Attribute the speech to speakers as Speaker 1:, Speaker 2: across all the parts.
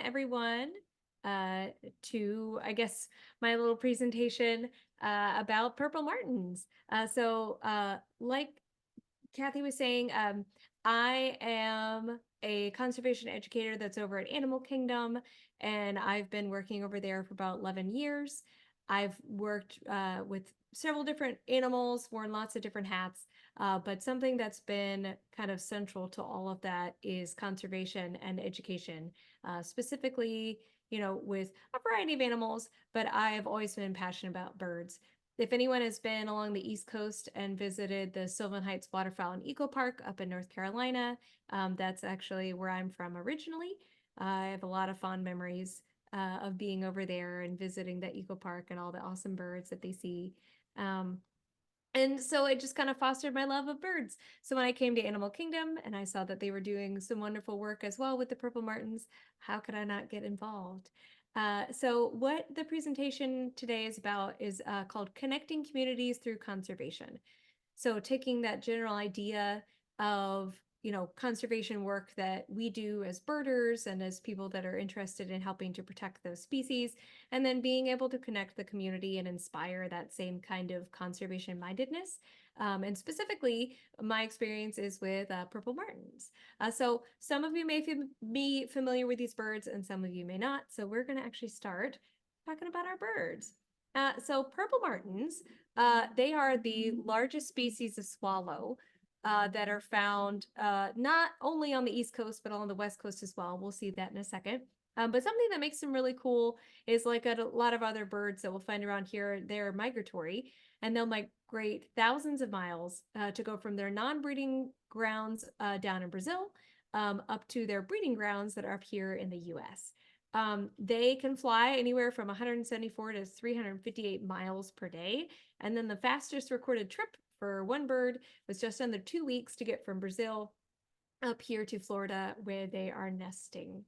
Speaker 1: everyone to, I guess, my little presentation about purple martins. Like Kathy was saying, I am a conservation educator that's over at Animal Kingdom, and I've been working over there for about 11 years. I've worked with several different animals, worn lots of different hats, but something that's been kind of central to all of that is conservation and education, specifically, with a variety of animals, but I have always been passionate about birds. If anyone has been along the East Coast and visited the Sylvan Heights Waterfowl Eco Park up in North Carolina, that's actually where I'm from originally. I have a lot of fond memories of being over there and visiting the eco park and all the awesome birds that they see. Um, and so it just kind of fostered my love of birds. So when I came to Animal Kingdom and I saw that they were doing some wonderful work as well with the purple martins, how could I not get involved? So what the presentation today is about is called Connecting Communities Through Conservation. So taking that general idea of, conservation work that we do as birders and as people that are interested in helping to protect those species, and then being able to connect the community and inspire that same kind of conservation mindedness. And specifically, my experience is with purple martins. So some of you may be familiar with these birds and some of you may not. So we're going to actually start talking about our birds. So purple martins, they are the largest species of swallow that are found not only on the East Coast, but on the West Coast as well. We'll see that in a second. But something that makes them really cool is like a lot of other birds that we'll find around here, they're migratory and they'll migrate thousands of miles to go from their non-breeding grounds down in Brazil up to their breeding grounds that are up here in the US. They can fly anywhere from 174 to 358 miles per day. And then the fastest recorded trip for one bird was just under 2 weeks to get from Brazil up here to Florida where they are nesting.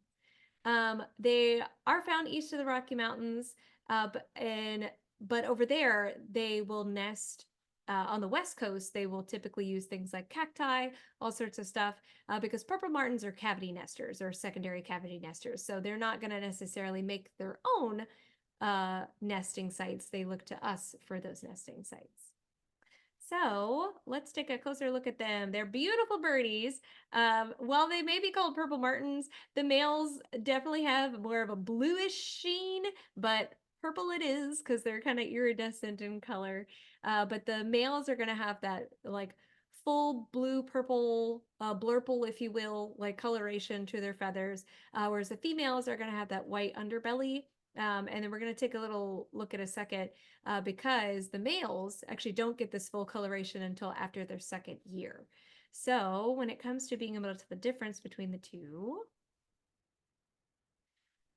Speaker 1: They are found east of the Rocky Mountains, but over there they will nest. On the West Coast, they will typically use things like cacti, all sorts of stuff, because purple martins are cavity nesters or secondary cavity nesters. So they're not going to necessarily make their own nesting sites. They look to us for those nesting sites. So let's take a closer look at them. They're beautiful birdies. While they may be called purple martins, the males definitely have more of a bluish sheen, but purple it is because they're kind of iridescent in color. But the males are going to have that like full blue purple blurple, if you will, like coloration to their feathers, whereas the females are going to have that white underbelly. And then we're going to take a little look at a second because the males actually don't get this full coloration until after their second year. So when it comes to being able to tell the difference between the two,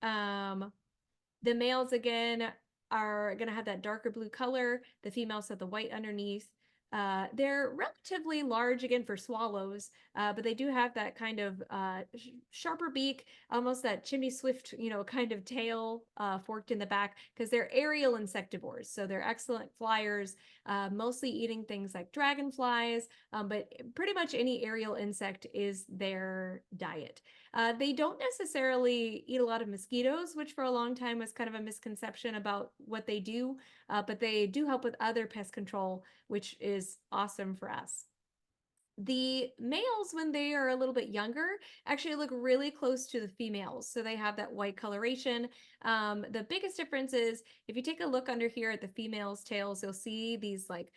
Speaker 1: the males again are going to have that darker blue color. The females have the white underneath. They're relatively large again for swallows, but they do have that kind of sharper beak, almost that chimney swift, kind of tail forked in the back because they're aerial insectivores. So they're excellent flyers, mostly eating things like dragonflies, but pretty much any aerial insect is their diet. They don't necessarily eat a lot of mosquitoes, which for a long time was kind of a misconception about what they do, but they do help with other pest control, which is awesome for us. The males, when they are a little bit younger, actually look really close to the females. So they have that white coloration. The biggest difference is if you take a look under here at the females' tails, you'll see these like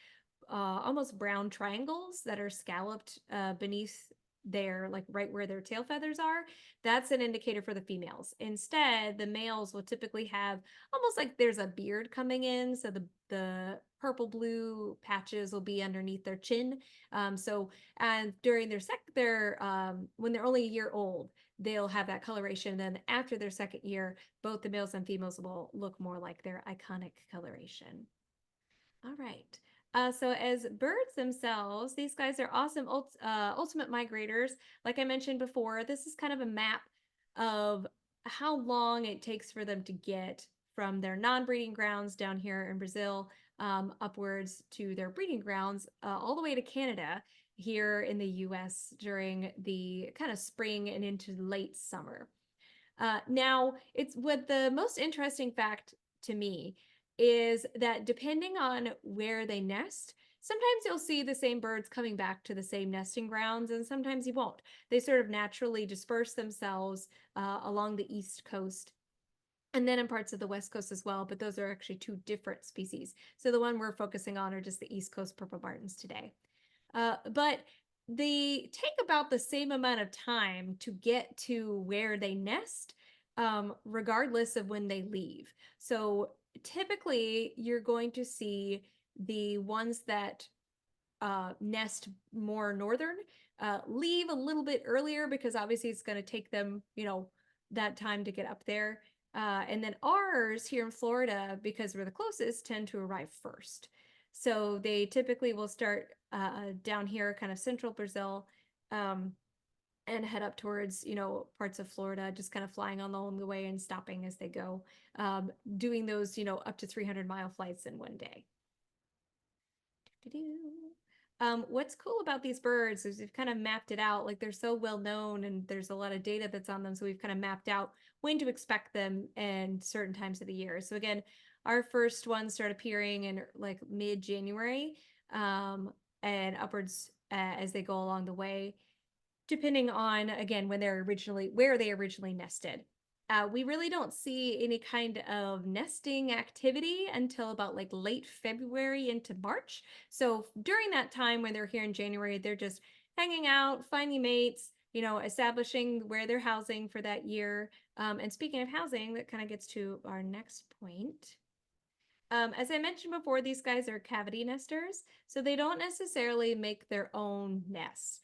Speaker 1: almost brown triangles that are scalloped beneath their like right where their tail feathers are. That's an indicator for the females. Instead, the males will typically have almost like there's a beard coming in, so the purple blue patches will be underneath their chin. And during when they're only a year old, they'll have that coloration. Then after their second year, both the males and females will look more like their iconic coloration. All right. So as birds themselves, these guys are awesome ultimate migrators. Like I mentioned before, this is kind of a map of how long it takes for them to get from their non-breeding grounds down here in Brazil upwards to their breeding grounds all the way to Canada here in the US during the kind of spring and into late summer. Now, it's what the most interesting fact to me is that depending on where they nest, sometimes you'll see the same birds coming back to the same nesting grounds, and sometimes you won't. They sort of naturally disperse themselves along the East Coast and then in parts of the West Coast as well, but those are actually two different species. So the one we're focusing on are just the East Coast purple martins today. But they take about the same amount of time to get to where they nest, regardless of when they leave. So typically, you're going to see the ones that nest more northern leave a little bit earlier because obviously it's going to take them, that time to get up there. And then ours here in Florida, because we're the closest, tend to arrive first. So they typically will start down here, kind of central Brazil, and head up towards, parts of Florida, just kind of flying along the way and stopping as they go, doing those, up to 300-mile flights in one day. What's cool about these birds is we've kind of mapped it out. Like they're so well known and there's a lot of data that's on them. So we've kind of mapped out when to expect them and certain times of the year. So again, our first ones start appearing in like mid-January, and upwards as they go along the way, depending on, again, where they originally nested. We really don't see any kind of nesting activity until about like late February into March. So during that time when they're here in January, they're just hanging out, finding mates, establishing where they're housing for that year. And speaking of housing, that kind of gets to our next point. As I mentioned before, these guys are cavity nesters, so they don't necessarily make their own nests.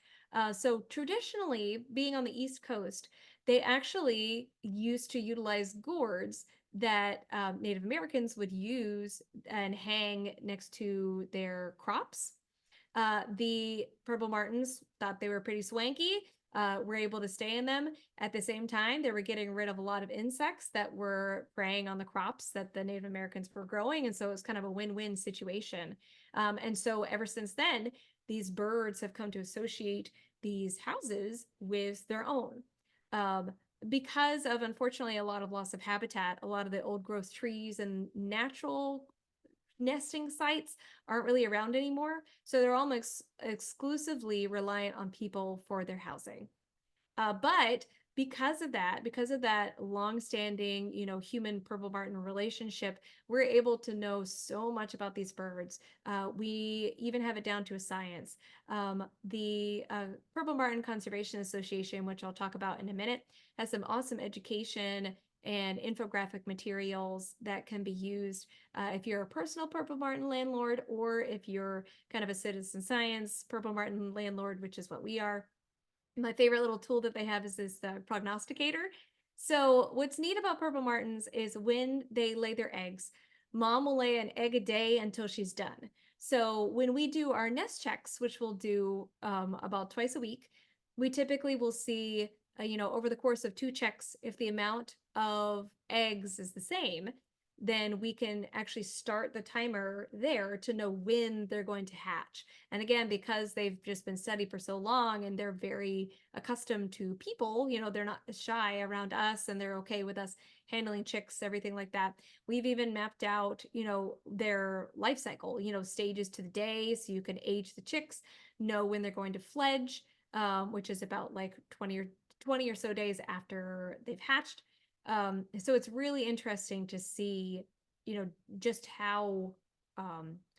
Speaker 1: So traditionally, being on the East Coast, they actually used to utilize gourds that Native Americans would use and hang next to their crops. The purple martins thought they were pretty swanky, were able to stay in them. At the same time, they were getting rid of a lot of insects that were preying on the crops that the Native Americans were growing. And so it was kind of a win-win situation. And so ever since then, these birds have come to associate these houses with their own. Because of, unfortunately, a lot of loss of habitat, a lot of the old growth trees and natural nesting sites aren't really around anymore. So they're almost exclusively reliant on people for their housing. But because of that long-standing, human purple martin relationship, we're able to know so much about these birds. We even have it down to a science. The Purple Martin Conservation Association, which I'll talk about in a minute, has some awesome education and infographic materials that can be used if you're a personal purple martin landlord, or if you're kind of a citizen science purple martin landlord, which is what we are. My favorite little tool that they have is this prognosticator. So what's neat about purple martins is when they lay their eggs, mom will lay an egg a day until she's done. So when we do our nest checks, which we'll do about twice a week, we typically will see, over the course of 2 checks, if the amount of eggs is the same, then we can actually start the timer there to know when they're going to hatch. And again, because they've just been studied for so long and they're very accustomed to people, they're not shy around us and they're okay with us handling chicks, everything like that. We've even mapped out, their life cycle, stages to the day, so you can age the chicks, know when they're going to fledge, which is about like 20 or so days after they've hatched. So it's really interesting to see, just how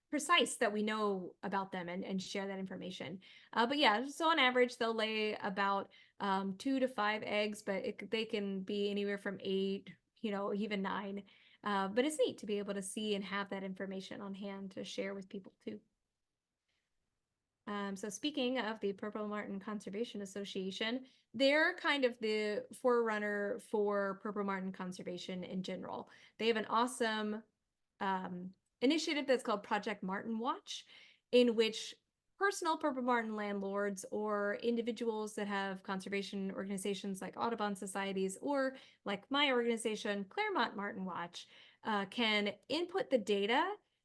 Speaker 1: precise that we know about them and share that information. But yeah, so on average, they'll lay about 2 to 5 eggs, but they can be anywhere from 8, even 9. But it's neat to be able to see and have that information on hand to share with people too. So speaking of the Purple Martin Conservation Association, they're kind of the forerunner for purple martin conservation in general. They have an awesome initiative that's called Project Martin Watch, in which personal purple martin landlords or individuals that have conservation organizations like Audubon societies, or like my organization, Clermont Martin Watch, can input the data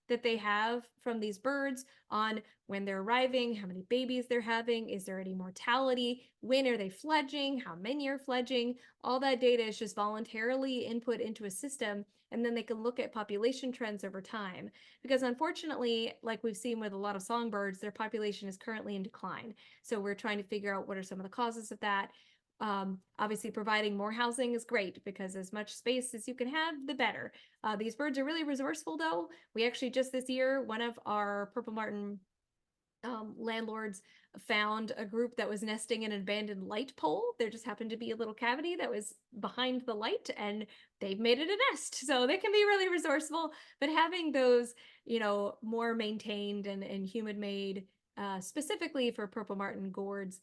Speaker 1: that they have from these birds on when they're arriving, how many babies they're having, is there any mortality, when are they fledging, how many are fledging. All that data is just voluntarily input into a system, and then they can look at population trends over time. Because unfortunately, like we've seen with a lot of songbirds, their population is currently in decline. So we're trying to figure out what are some of the causes of that. Obviously, providing more housing is great because as much space as you can have, the better. These birds are really resourceful, though. We actually just this year, one of our purple martin landlords found a group that was nesting in an abandoned light pole. There just happened to be a little cavity that was behind the light, and they've made it a nest. So they can be really resourceful, but having those, more maintained and human made, specifically for purple martin gourds,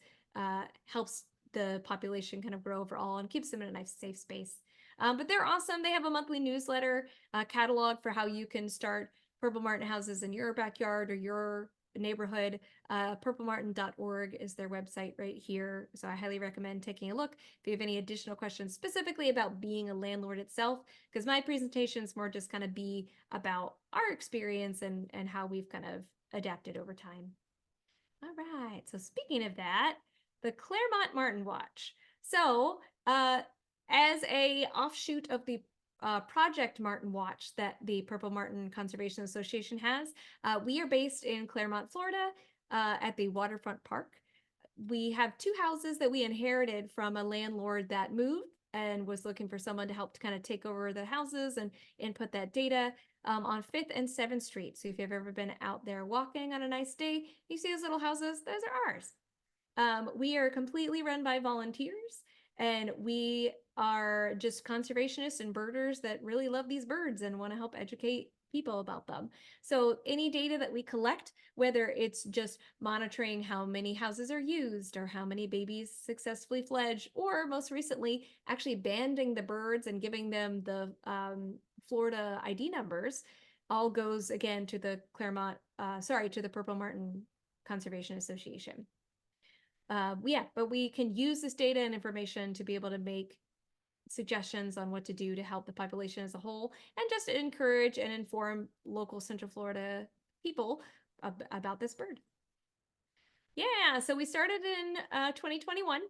Speaker 1: helps the population kind of grow overall and keeps them in a nice safe space. But they're awesome. They have a monthly newsletter catalog for how you can start purple martin houses in your backyard or your neighborhood. Purplemartin.org is their website right here. So I highly recommend taking a look if you have any additional questions specifically about being a landlord itself, because my presentation is more just kind of be about our experience and how we've kind of adapted over time. All right. So speaking of that, the Clermont Martin Watch. So as a offshoot of the Project Martin Watch that the Purple Martin Conservation Association has, we are based in Clermont, Florida, at the Waterfront Park. We have two houses that we inherited from a landlord that moved and was looking for someone to help to kind of take over the houses and input that data, on 5th and 7th Street. So if you've ever been out there walking on a nice day, you see those little houses, those are ours. We are completely run by volunteers, and we are just conservationists and birders that really love these birds and want to help educate people about them. So any data that we collect, whether it's just monitoring how many houses are used or how many babies successfully fledge, or most recently actually banding the birds and giving them the Florida ID numbers, all goes again to the to the Purple Martin Conservation Association. But we can use this data and information to be able to make suggestions on what to do to help the population as a whole, and just encourage and inform local Central Florida people about this bird. Yeah, so we started in 2021.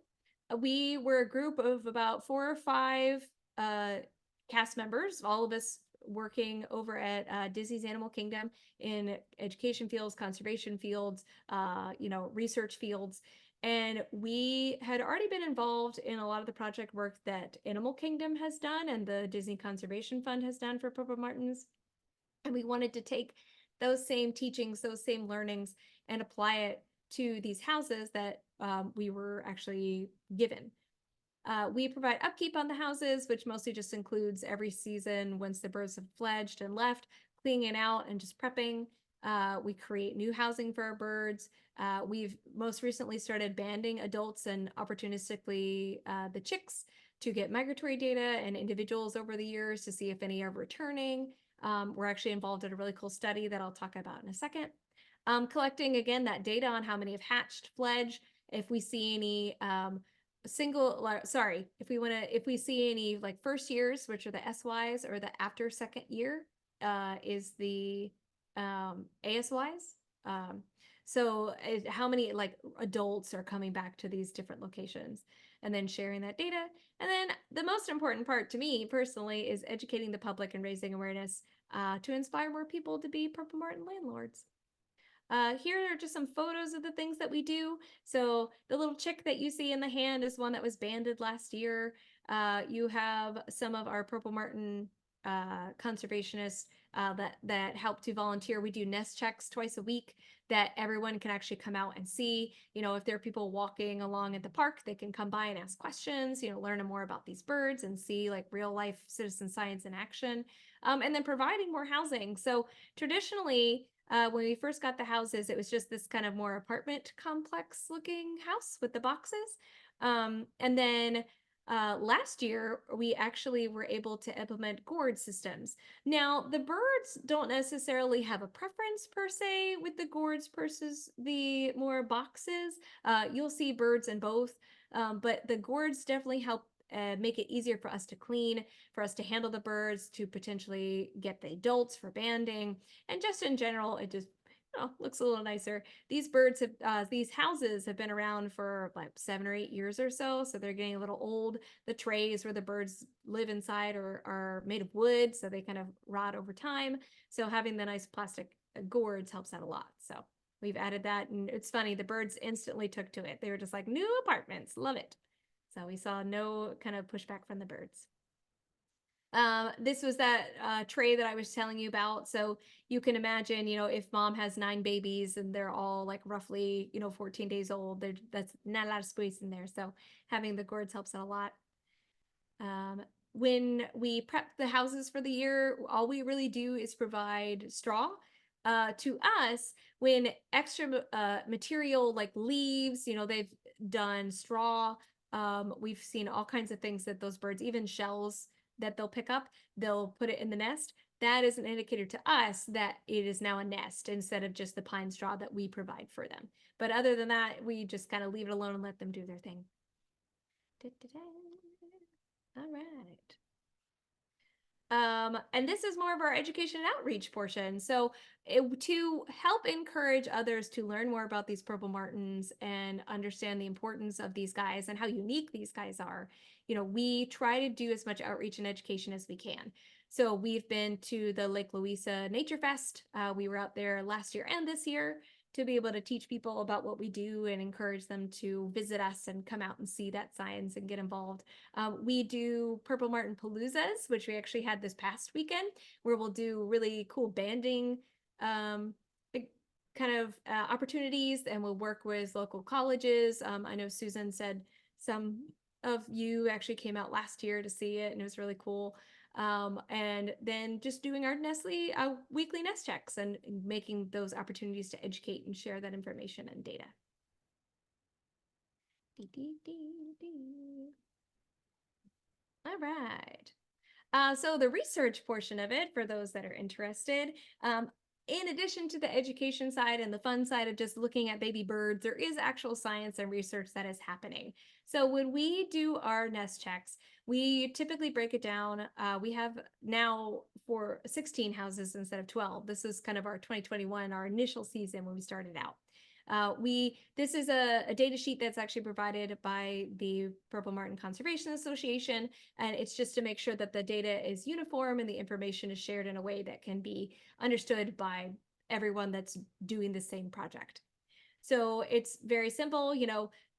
Speaker 1: We were a group of about 4 or 5 cast members, all of us working over at Disney's Animal Kingdom in education fields, conservation fields, research fields. And we had already been involved in a lot of the project work that Animal Kingdom has done and the Disney Conservation Fund has done for purple martins. And we wanted to take those same teachings, those same learnings, and apply it to these houses that we were actually given. We provide upkeep on the houses, which mostly just includes every season, once the birds have fledged and left, cleaning out and just prepping. We create new housing for our birds. We've most recently started banding adults and opportunistically the chicks to get migratory data and individuals over the years to see if any are returning. We're actually involved in a really cool study that I'll talk about in a second. Collecting, again, that data on how many have hatched, fledged, if we see any if we see any like first years, which are the SYs, or the after second year is the ASYs. How many like adults are coming back to these different locations, and then sharing that data. And then the most important part to me personally is educating the public and raising awareness to inspire more people to be Purple Martin landlords. Here are just some photos of the things that we do. So the little chick that you see in the hand is one that was banded last year. You have some of our Purple Martin conservationists that help to volunteer. We do nest checks twice a week that everyone can actually come out and see. If there are people walking along at the park, they can come by and ask questions, learn more about these birds and see like real life citizen science in action. And then providing more housing. So traditionally, when we first got the houses, it was just this kind of more apartment complex looking house with the boxes. And then last year, we actually were able to implement gourd systems. Now, the birds don't necessarily have a preference per se with the gourds versus the more boxes. You'll see birds in both, but the gourds definitely help make it easier for us to clean, for us to handle the birds, to potentially get the adults for banding, and just in general, it just looks a little nicer. These birds have, these houses have been around for like 7 or 8 years or so, so they're getting a little old. The trays where the birds live inside are made of wood, so they kind of rot over time. So having the nice plastic gourds helps out a lot. So we've added that, and it's funny, the birds instantly took to it. They were just like, new apartments, love it. So we saw no kind of pushback from the birds. This was that tray that I was telling you about. So you can imagine, if mom has 9 babies and they're all like roughly, 14 days old, that's not a lot of space in there. So having the gourds helps out a lot. When we prep the houses for the year, all we really do is provide straw. To us, when extra material like leaves, they've done straw. We've seen all kinds of things that those birds, even shells that they'll pick up, they'll put it in the nest. That is an indicator to us that it is now a nest instead of just the pine straw that we provide for them. But other than that, we just kind of leave it alone and let them do their thing. All right. And this is more of our education and outreach portion. So to help encourage others to learn more about these purple martins and understand the importance of these guys and how unique these guys are, we try to do as much outreach and education as we can. So we've been to the Lake Louisa Nature Fest. We were out there last year and this year to be able to teach people about what we do and encourage them to visit us and come out and see that science and get involved. We do Purple Martin Paloozas, which we actually had this past weekend, where we'll do really cool banding kind of opportunities, and we'll work with local colleges. I know Susan said some of you actually came out last year to see it, and it was really cool. And then just doing our Nestle weekly nest checks and making those opportunities to educate and share that information and data. All right. So the research portion of it, for those that are interested, in addition to the education side and the fun side of just looking at baby birds, there is actual science and research that is happening. So when we do our nest checks, we typically break it down. We have now for 16 houses instead of 12. This is kind of our 2021, our initial season when we started out. This is a data sheet that's actually provided by the Purple Martin Conservation Association, and it's just to make sure that the data is uniform and the information is shared in a way that can be understood by everyone that's doing the same project. So it's very simple,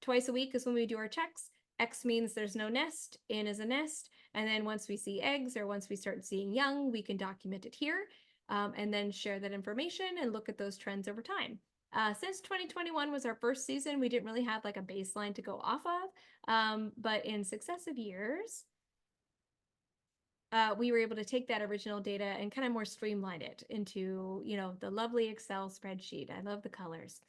Speaker 1: twice a week is when we do our checks. X means there's no nest, N is a nest, and then once we see eggs or once we start seeing young, we can document it here, and then share that information and look at those trends over time. Since 2021 was our first season, we didn't really have like a baseline to go off of, but in successive years, we were able to take that original data and kind of more streamline it into, the lovely Excel spreadsheet. I love the colors.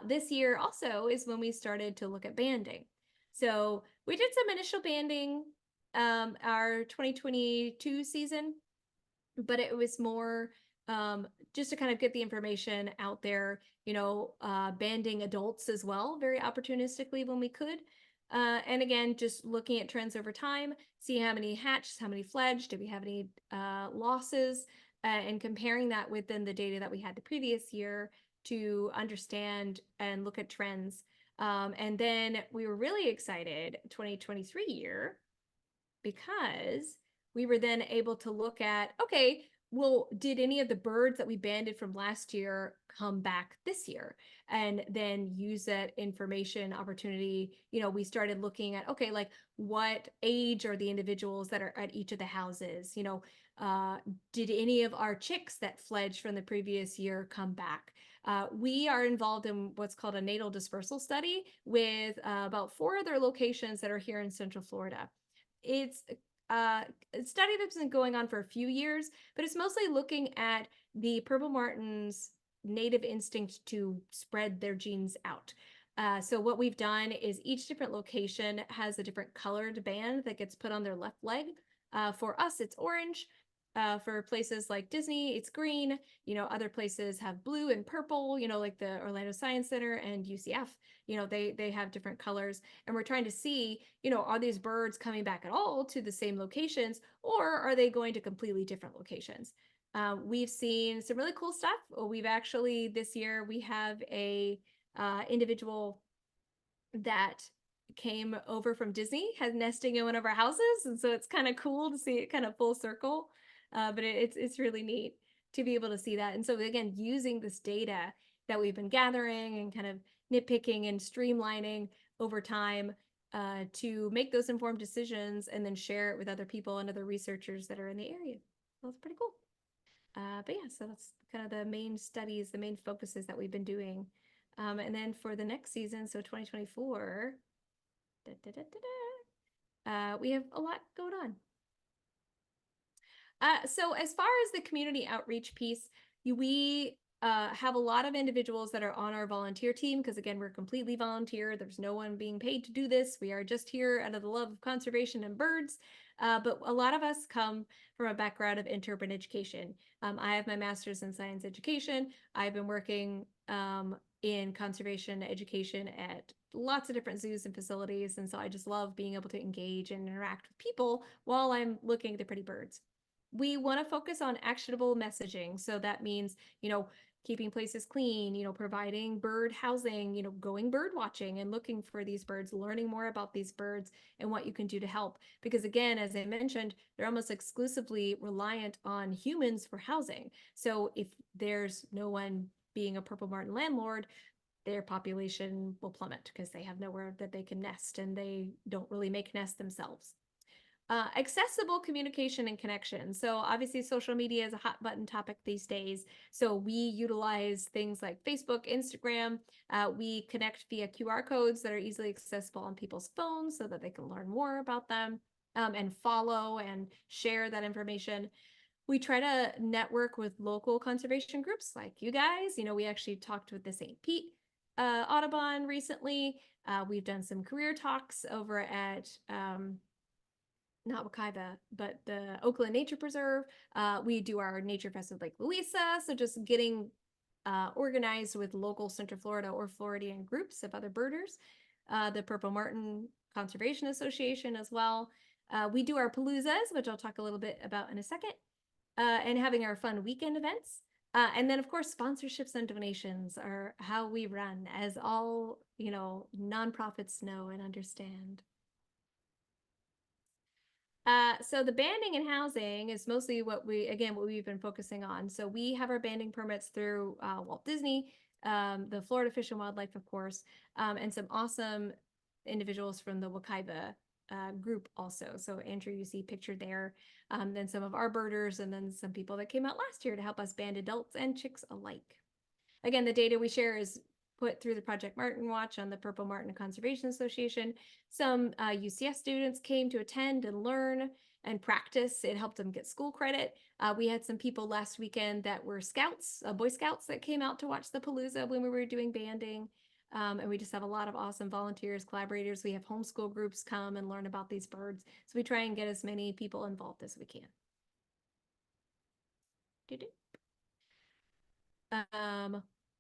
Speaker 1: This year also is when we started to look at banding. So we did some initial banding our 2022 season, but it was more just to kind of get the information out there, banding adults as well, very opportunistically when we could. And again, just looking at trends over time, see how many hatched, how many fledged, did we have any losses, and comparing that within the data that we had the previous year to understand and look at trends. And then we were really excited 2023 year because we were then able to look at, okay, well, did any of the birds that we banded from last year come back this year? And then use that information opportunity. We started looking at, okay, like what age are the individuals that are at each of the houses? Did any of our chicks that fledged from the previous year come back? We are involved in what's called a natal dispersal study with about 4 other locations that are here in Central Florida. It's a study that's been going on for a few years, but it's mostly looking at the Purple Martin's native instinct to spread their genes out. So what we've done is each different location has a different colored band that gets put on their left leg. For us, it's orange. For places like Disney, it's green. Other places have blue and purple, like the Orlando Science Center and UCF, they have different colors. And we're trying to see, are these birds coming back at all to the same locations, or are they going to completely different locations? We've seen some really cool stuff. We've actually, this year, we have a individual that came over from Disney, has nesting in one of our houses. And so it's kind of cool to see it kind of full circle. But it's really neat to be able to see that. And so again, using this data that we've been gathering and kind of nitpicking and streamlining over time to make those informed decisions and then share it with other people and other researchers that are in the area. So that's pretty cool. But yeah, so that's kind of the main studies, the main focuses that we've been doing. And then for the next season, so 2024, we have a lot going on. So as far as the community outreach piece, we have a lot of individuals that are on our volunteer team because, again, we're completely volunteer. There's no one being paid to do this. We are just here out of the love of conservation and birds. But a lot of us come from a background of interurban education. I have my master's in science education. I've been working in conservation education at lots of different zoos and facilities. And so I just love being able to engage and interact with people while I'm looking at the pretty birds. We want to focus on actionable messaging. So that means, keeping places clean, providing bird housing, going bird watching and looking for these birds, learning more about these birds and what you can do to help. Because again, as I mentioned, they're almost exclusively reliant on humans for housing. So if there's no one being a purple martin landlord, their population will plummet because they have nowhere that they can nest and they don't really make nests themselves. Accessible communication and connection. So obviously social media is a hot button topic these days. So we utilize things like Facebook, Instagram. We connect via QR codes that are easily accessible on people's phones so that they can learn more about them and follow and share that information. We try to network with local conservation groups like you guys. We actually talked with the St. Pete Audubon recently. We've done some career talks over at not Wakaiba, but the Oakland Nature Preserve. We do our Nature Fest with Lake Louisa. So just getting organized with local Central Florida or Floridian groups of other birders. The Purple Martin Conservation Association as well. We do our paloozas, which I'll talk a little bit about in a second, and having our fun weekend events. And then, of course, sponsorships and donations are how we run, as all, nonprofits know and understand. So the banding and housing is mostly what we've been focusing on. So we have our banding permits through Walt Disney, the Florida Fish and Wildlife, of course, and some awesome individuals from the Wakaiba group also. So Andrew, you see pictured there, then some of our birders, and then some people that came out last year to help us band adults and chicks alike. Again, the data we share is put through the Project Martin Watch on the Purple Martin Conservation Association. Some UCS students came to attend and learn and practice. It helped them get school credit. We had some people last weekend that were scouts, Boy Scouts, that came out to watch the Palooza when we were doing banding. And we just have a lot of awesome volunteers, collaborators. We have homeschool groups come and learn about these birds. So we try and get as many people involved as we can. Doo-doo.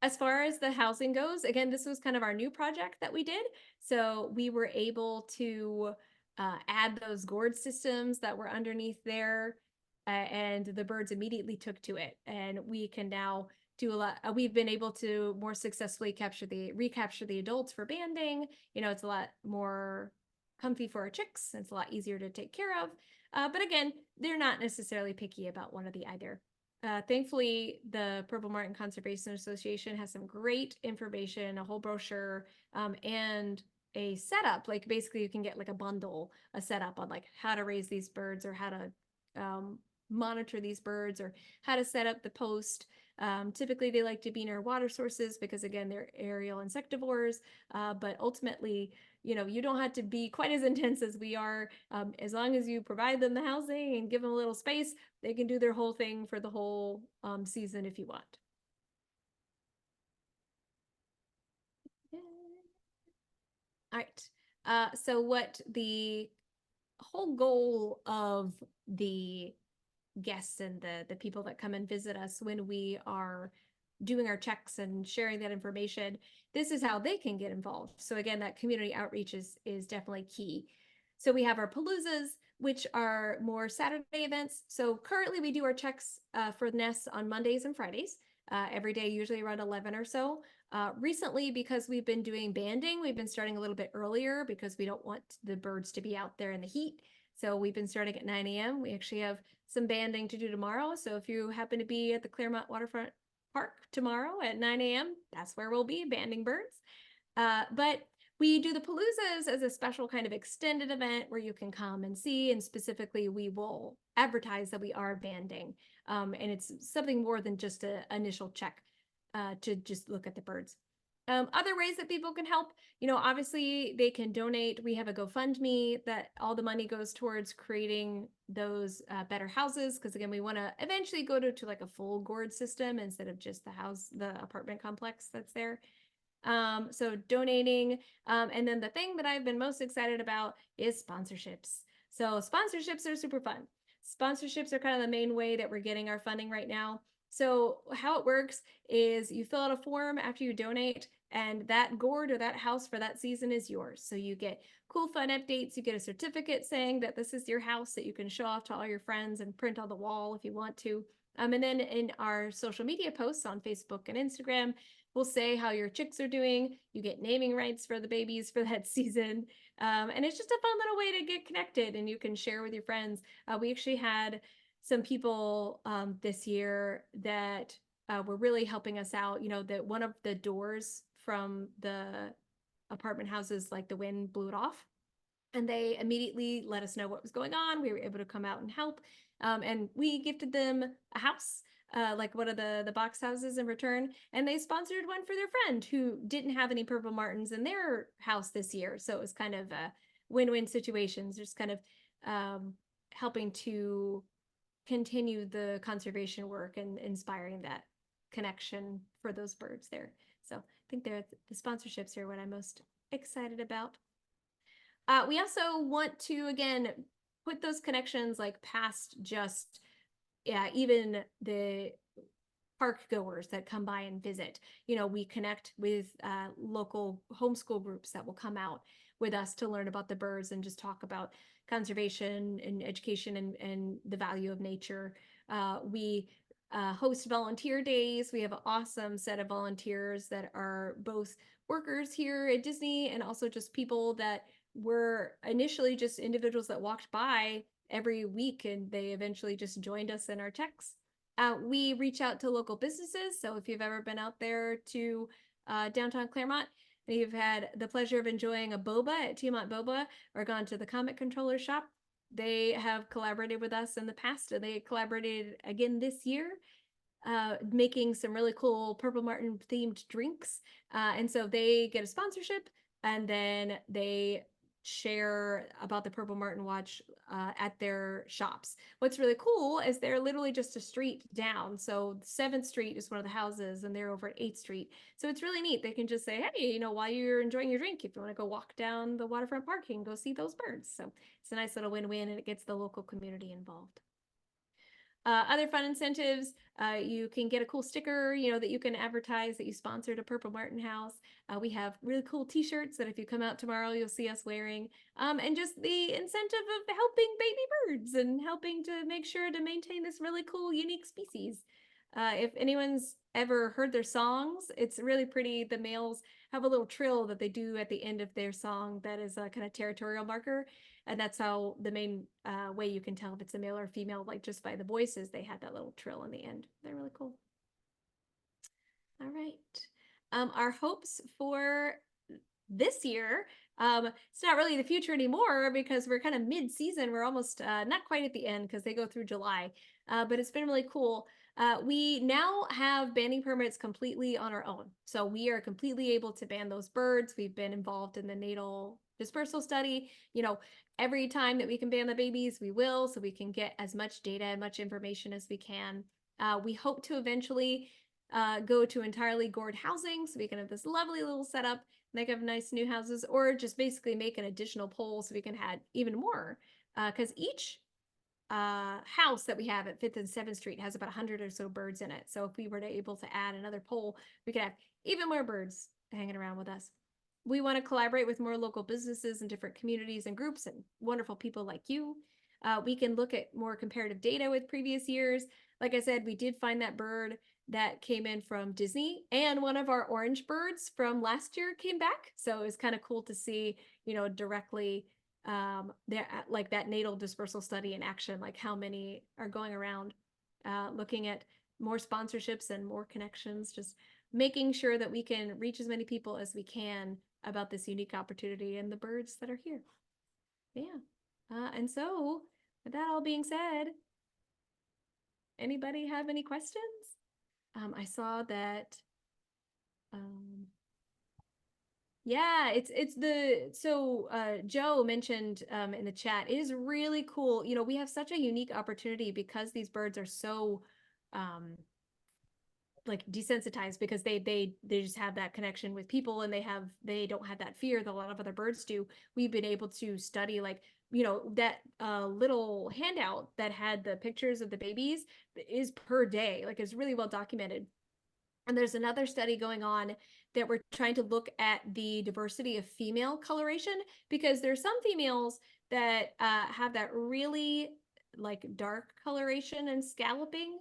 Speaker 1: As far as the housing goes, again, this was kind of our new project that we did. So we were able to add those gourd systems that were underneath there, and the birds immediately took to it. And we can now do a lot. We've been able to more successfully recapture the adults for banding. It's a lot more comfy for our chicks. It's a lot easier to take care of. But again, they're not necessarily picky about one or the other. Thankfully, the Purple Martin Conservation Association has some great information, a whole brochure, and a setup. Like basically you can get like a bundle, a setup on like how to raise these birds or how to monitor these birds or how to set up the post. Typically they like to be near water sources because again, they're aerial insectivores, but ultimately, you don't have to be quite as intense as we are. As long as you provide them the housing and give them a little space, they can do their whole thing for the whole season if you want. All right. So what the whole goal of the guests and the people that come and visit us when we are doing our checks and sharing that information, this is how they can get involved. So again, that community outreach is definitely key. So we have our paloozas, which are more Saturday events. So currently we do our checks for nests on Mondays and Fridays, every day, usually around 11 or so. Recently, because we've been doing banding, we've been starting a little bit earlier because we don't want the birds to be out there in the heat. So we've been starting at 9 a.m. We actually have some banding to do tomorrow. So if you happen to be at the Clermont Waterfront Park tomorrow at 9 a.m., that's where we'll be banding birds. But we do the paloozas as a special kind of extended event where you can come and see, and specifically we will advertise that we are banding. And it's something more than just an initial check to just look at the birds. Other ways that people can help, obviously they can donate. We have a GoFundMe that all the money goes towards creating those better houses. Because again, we want to eventually go to like a full gourd system instead of just the apartment complex that's there. So donating. And then the thing that I've been most excited about is sponsorships. So sponsorships are super fun. Sponsorships are kind of the main way that we're getting our funding right now. So how it works is you fill out a form after you donate, and that gourd or that house for that season is yours. So you get cool fun updates. You get a certificate saying that this is your house that you can show off to all your friends and print on the wall if you want to. And then in our social media posts on Facebook and Instagram, we'll say how your chicks are doing. You get naming rights for the babies for that season. And it's just a fun little way to get connected, and you can share with your friends. We actually had some people this year that were really helping us out. That one of the doors from the apartment houses, like the wind blew it off, and they immediately let us know what was going on. We were able to come out and help. And we gifted them a house, like one of the box houses in return. And they sponsored one for their friend who didn't have any purple martins in their house this year. So it was kind of a win-win situations, just kind of helping to continue the conservation work and inspiring that connection for those birds there. So I think the sponsorships are what I'm most excited about. We also want to, again, put those connections like past just, even the park goers that come by and visit. We connect with local homeschool groups that will come out with us to learn about the birds and just talk about conservation and education and the value of nature. We host volunteer days. We have an awesome set of volunteers that are both workers here at Disney and also just people that were initially just individuals that walked by every week, and they eventually just joined us in our checks. We reach out to local businesses. So if you've ever been out there to downtown Clermont and you've had the pleasure of enjoying a boba at Tiamat Boba or gone to the Comic Controller shop, they have collaborated with us in the past, and they collaborated again this year, making some really cool Purple Martin themed drinks. And so they get a sponsorship, and then they share about the Purple Martin Watch at their shops. What's really cool is they're literally just a street down. So 7th Street is one of the houses, and they're over at 8th Street. So it's really neat. They can just say, hey, while you're enjoying your drink, if you want to go walk down the waterfront park, you can go see those birds. So it's a nice little win-win, and it gets the local community involved. Other fun incentives, you can get a cool sticker, that you can advertise that you sponsored a Purple Martin house. We have really cool t-shirts that if you come out tomorrow, you'll see us wearing. And just the incentive of helping baby birds and helping to make sure to maintain this really cool, unique species. If anyone's ever heard their songs, it's really pretty. The males have a little trill that they do at the end of their song that is a kind of territorial marker. And that's how the main way you can tell if it's a male or female, like just by the voices, they had that little trill in the end. They're really cool. All right. Our hopes for this year, it's not really the future anymore because we're kind of mid-season. We're almost not quite at the end because they go through July, but it's been really cool. We now have banding permits completely on our own. So we are completely able to ban those birds. We've been involved in the natal dispersal study. Every time that we can ban the babies, we will, so we can get as much data and much information as we can. We hope to eventually go to entirely gourd housing, so we can have this lovely little setup, make up nice new houses, or just basically make an additional pole so we can have even more. Because each house that we have at 5th and 7th Street has about 100 or so birds in it. So if we were able to add another pole, we could have even more birds hanging around with us. We want to collaborate with more local businesses and different communities and groups and wonderful people like you. We can look at more comparative data with previous years. Like I said, we did find that bird that came in from Disney, and one of our orange birds from last year came back. So it was kind of cool to see, directly there, like that natal dispersal study in action, like how many are going around, looking at more sponsorships and more connections, just making sure that we can reach as many people as we can about this unique opportunity and the birds that are here. Yeah. And so with that all being said, anybody have any questions? I saw that, yeah, Joe mentioned in the chat, it is really cool. We have such a unique opportunity because these birds are so like desensitized, because they just have that connection with people, and they don't have that fear that a lot of other birds do. We've been able to study, like, that little handout that had the pictures of the babies is per day, like it's really well documented. And there's another study going on that we're trying to look at the diversity of female coloration, because there's some females that have that really like dark coloration and scalloping,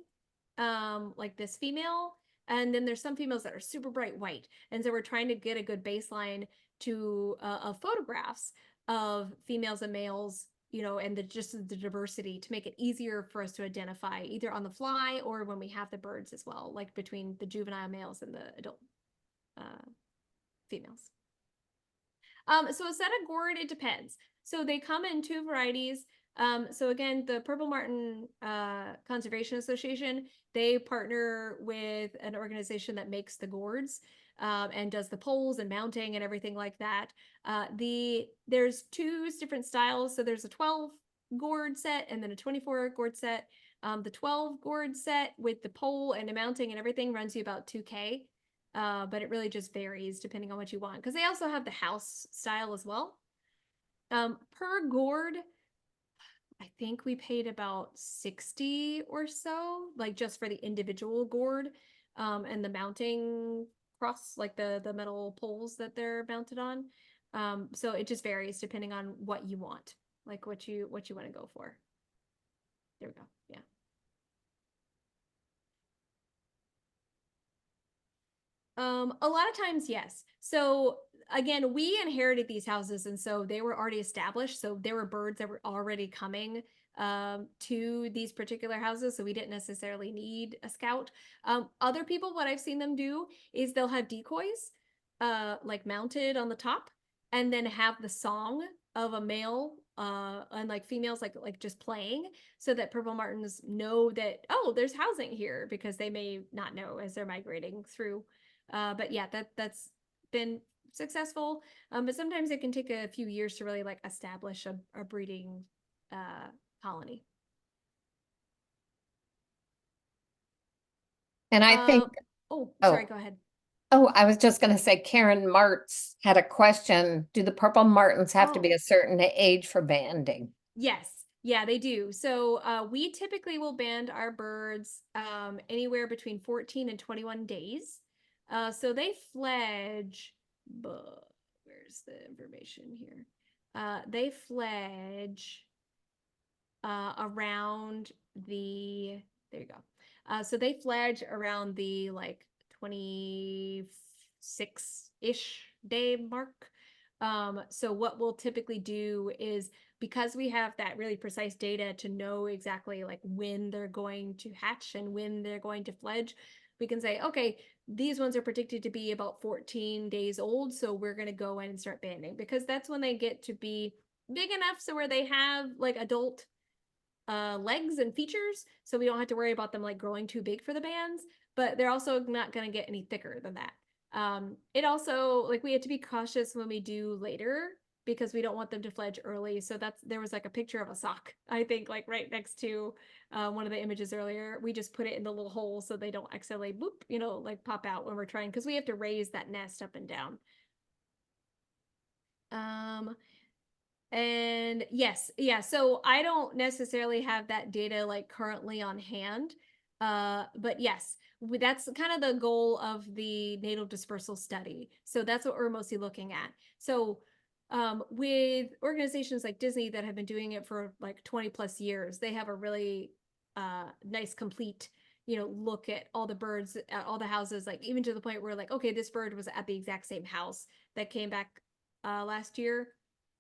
Speaker 1: like this female. And then there's some females that are super bright white. And so we're trying to get a good baseline to of photographs of females and males, and just the diversity, to make it easier for us to identify either on the fly or when we have the birds as well, like between the juvenile males and the adult females. So a set of gourd, it depends. So they come in 2 varieties. So again, the Purple Martin Conservation Association, they partner with an organization that makes the gourds and does the poles and mounting and everything like that. There's 2 different styles. So there's a 12 gourd set and then a 24 gourd set. The 12 gourd set with the pole and the mounting and everything runs you about $2K. But it really just varies depending on what you want, because they also have the house style as well. Per gourd, I think we paid about 60 or so, like just for the individual gourd, and the mounting cross, like the metal poles that they're mounted on. So it just varies depending on what you want, like what you want to go for. There we go. Yeah. A lot of times, yes. So again, we inherited these houses, and so they were already established. So there were birds that were already coming to these particular houses, so we didn't necessarily need a scout. Other people, what I've seen them do is they'll have decoys like mounted on the top, and then have the song of a male and like females like just playing, so that purple martins know that, oh, there's housing here, because they may not know as they're migrating through. But yeah, that's been successful. But sometimes it can take a few years to really like establish a breeding colony.
Speaker 2: And I think,
Speaker 1: sorry, go ahead.
Speaker 2: I was just going to say, Karen Martz had a question. Do the purple martins have to be a certain age for banding?
Speaker 1: Yes. Yeah, they do. So we typically will band our birds anywhere between 14 and 21 days. So they fledge, but where's the information here? They fledge around there you go. So they fledge around the like 26-ish day mark. So what we'll typically do is, because we have that really precise data to know exactly like when they're going to hatch and when they're going to fledge, we can say, okay, these ones are predicted to be about 14 days old, so we're going to go in and start banding, because that's when they get to be big enough so where they have like adult legs and features, so we don't have to worry about them like growing too big for the bands, but they're also not going to get any thicker than that. It also, like, we have to be cautious when we do later, because we don't want them to fledge early. So there was like a picture of a sock, I think, like right next to one of the images earlier. We just put it in the little hole so they don't accidentally boop, like pop out when we're trying, because we have to raise that nest up and down. And yes, yeah. So I don't necessarily have that data like currently on hand. But yes, that's kind of the goal of the natal dispersal study. So that's what we're mostly looking at. So with organizations like Disney that have been doing it for like 20 plus years, they have a really nice complete look at all the birds at all the houses, like even to the point where like, okay, this bird was at the exact same house that came back last year.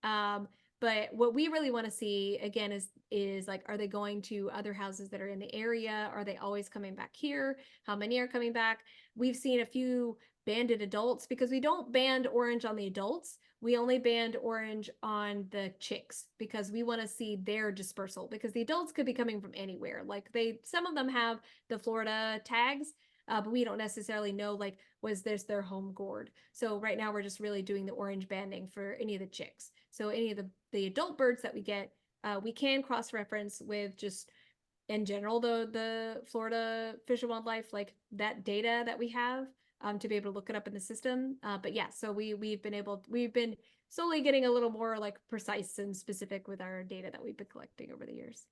Speaker 1: um but what we really want to see again is like, are they going to other houses that are in the area? Are they always coming back here? How many are coming back? We've seen a few banded adults, because we don't band orange on the adults. We only band orange on the chicks because we want to see their dispersal, because the adults could be coming from anywhere. Like some of them have the Florida tags, but we don't necessarily know like, was this their home gourd. So right now we're just really doing the orange banding for any of the chicks. So any of the adult birds that we get, we can cross-reference with just in general the Florida Fish and Wildlife, like that data that we have, to be able to look it up in the system. But yeah, so we've been slowly getting a little more like precise and specific with our data that we've been collecting over the years.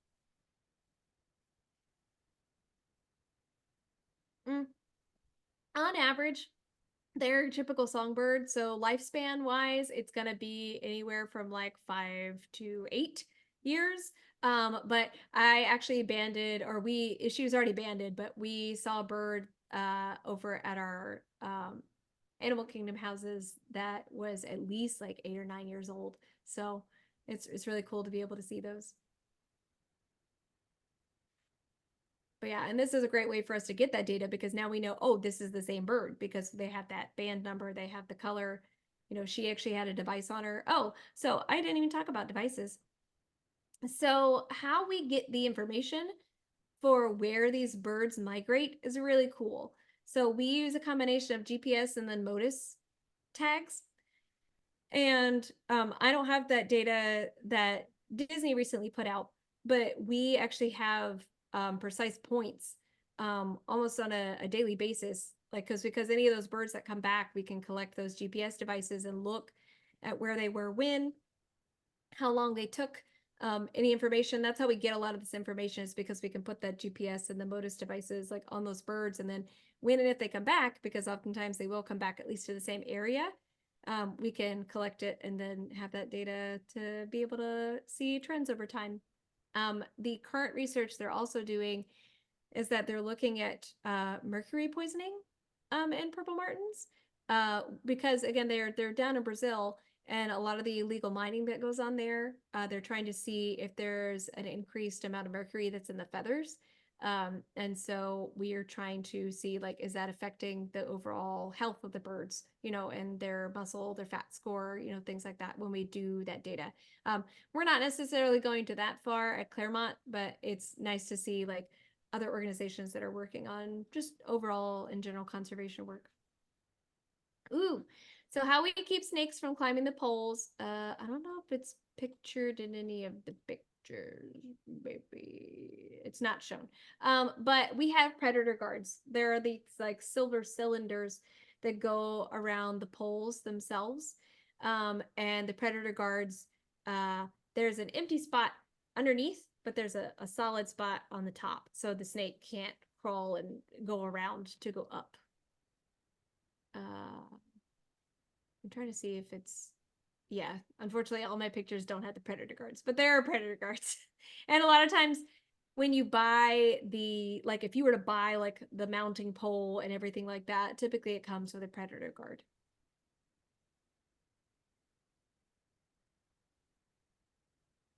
Speaker 1: Mm. On average, they're typical songbird. So lifespan wise, it's gonna be anywhere from like 5 to 8 years. But I actually banded, or she was already banded, but we saw a bird over at our Animal Kingdom houses that was at least like 8 or 9 years old. So it's really cool to be able to see those. But yeah, and this is a great way for us to get that data, because now we know, oh, this is the same bird because they have that band number, they have the color. She actually had a device on her. Oh, so I didn't even talk about devices. So how we get the information for where these birds migrate is really cool. So we use a combination of GPS and then MODIS tags. And I don't have that data that Disney recently put out, but we actually have precise points almost on a daily basis. Like, because any of those birds that come back, we can collect those GPS devices and look at where they were when, how long they took, any information. That's how we get a lot of this information, is because we can put that GPS and the MODIS devices like on those birds, and then when and if they come back, because oftentimes they will come back at least to the same area, we can collect it and then have that data to be able to see trends over time. The current research they're also doing is that they're looking at mercury poisoning in purple martins, because again they're down in Brazil, and a lot of the illegal mining that goes on there, they're trying to see if there's an increased amount of mercury that's in the feathers. And so we are trying to see, like, is that affecting the overall health of the birds, and their muscle, their fat score, things like that when we do that data. We're not necessarily going to that far at Clermont, but it's nice to see like other organizations that are working on just overall and general conservation work. Ooh, so how we keep snakes from climbing the poles. I don't know if it's pictured in any of the pictures. Maybe it's not shown. But we have predator guards. There are these like silver cylinders that go around the poles themselves. And the predator guards, there's an empty spot underneath, but there's a solid spot on the top. So the snake can't crawl and go around to go up. I'm trying to see if it's, yeah, unfortunately all my pictures don't have the predator guards, but there are predator guards. And a lot of times when you buy like if you were to buy like the mounting pole and everything like that, typically it comes with a predator guard.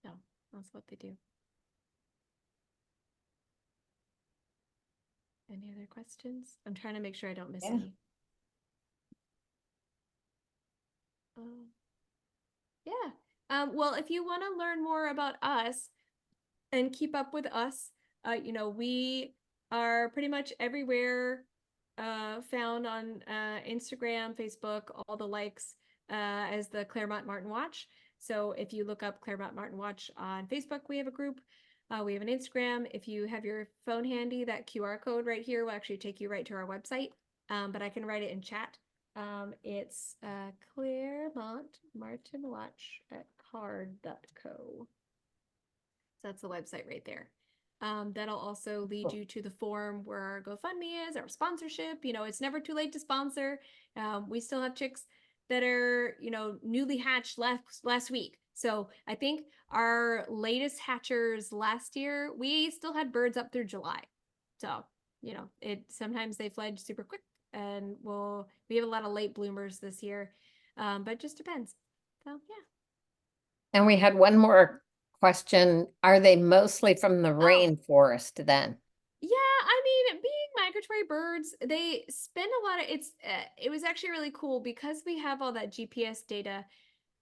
Speaker 1: No, that's what they do. Any other questions? I'm trying to make sure I don't miss
Speaker 2: Yeah.
Speaker 1: any. Yeah. Well, if you want to learn more about us and keep up with us, we are pretty much everywhere, found on Instagram, Facebook, all the likes, as the Clermont Martin Watch. So if you look up Clermont Martin Watch on Facebook, we have a group. We have an Instagram. If you have your phone handy, that QR code right here will actually take you right to our website. But I can write it in chat. It's Clermont Martin Watch at So that's the website right there. That'll also lead
Speaker 2: Cool.
Speaker 1: you to the form where our GoFundMe is, our sponsorship. You know, it's never too late to sponsor. We still have chicks that are, you know, newly hatched last week. So I think our latest hatchers last year, we still had birds up through July. So, you know, sometimes they fledge super quick, and we have a lot of late bloomers this year. But it just depends. So yeah.
Speaker 2: And we had one more question. Are they mostly from the
Speaker 1: Oh,
Speaker 2: rainforest then?
Speaker 1: yeah, I mean, being migratory birds, they spend a lot of it was actually really cool because we have all that GPS data.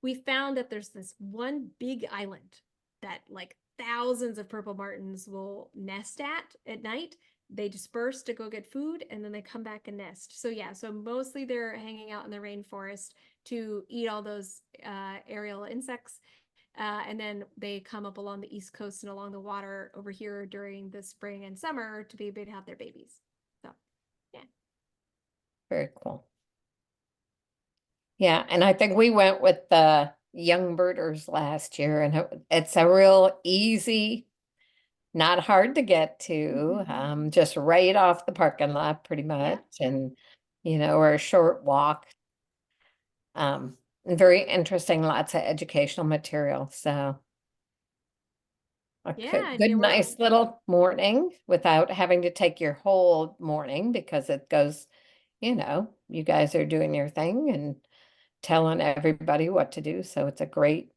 Speaker 1: We found that there's this one big island that like thousands of purple martins will nest at night. They disperse to go get food and then they come back and nest. So yeah, so mostly they're hanging out in the rainforest to eat all those aerial insects, and then they come up along the East Coast and along the water over here during the spring and summer to be able to have their babies. So, yeah.
Speaker 2: Very cool. Yeah, and I think we went with the young birders last year, and it's a real easy, not hard to get to, just right off the parking lot pretty
Speaker 1: Yeah.
Speaker 2: much, and or a short walk. And very interesting, lots of educational material. So a
Speaker 1: Yeah. And
Speaker 2: good,
Speaker 1: yeah,
Speaker 2: nice little morning without having to take your whole morning because it goes, you guys are doing your thing and telling everybody what to do. So it's a great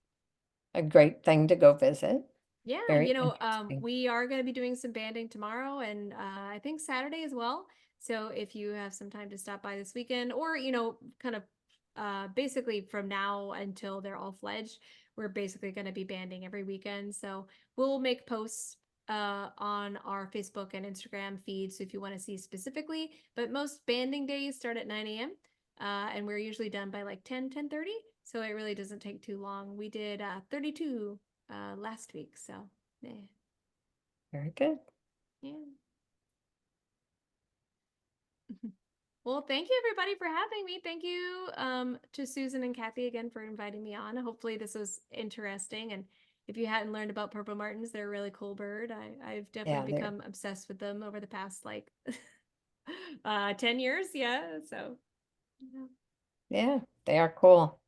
Speaker 2: thing to go visit.
Speaker 1: yeah,
Speaker 2: Very interesting.
Speaker 1: we are going to be doing some banding tomorrow and I think Saturday as well. So if you have some time to stop by this weekend, or kind of basically from now until they're all fledged, we're basically going to be banding every weekend. So we'll make posts on our Facebook and Instagram feeds if you want to see specifically. But most banding days start at 9 a.m. And we're usually done by like 10:30. So it really doesn't take too long. We did 32 last week. So, yeah.
Speaker 2: Very good.
Speaker 1: Yeah. Well, thank you everybody for having me. Thank you to Susan and Kathy again for inviting me on. Hopefully this was interesting. And if you hadn't learned about purple martins, they're a really cool bird. I've
Speaker 2: Yeah,
Speaker 1: definitely
Speaker 2: there.
Speaker 1: become obsessed with them over the past like 10 years. Yeah. So, yeah.
Speaker 2: Yeah, they are cool.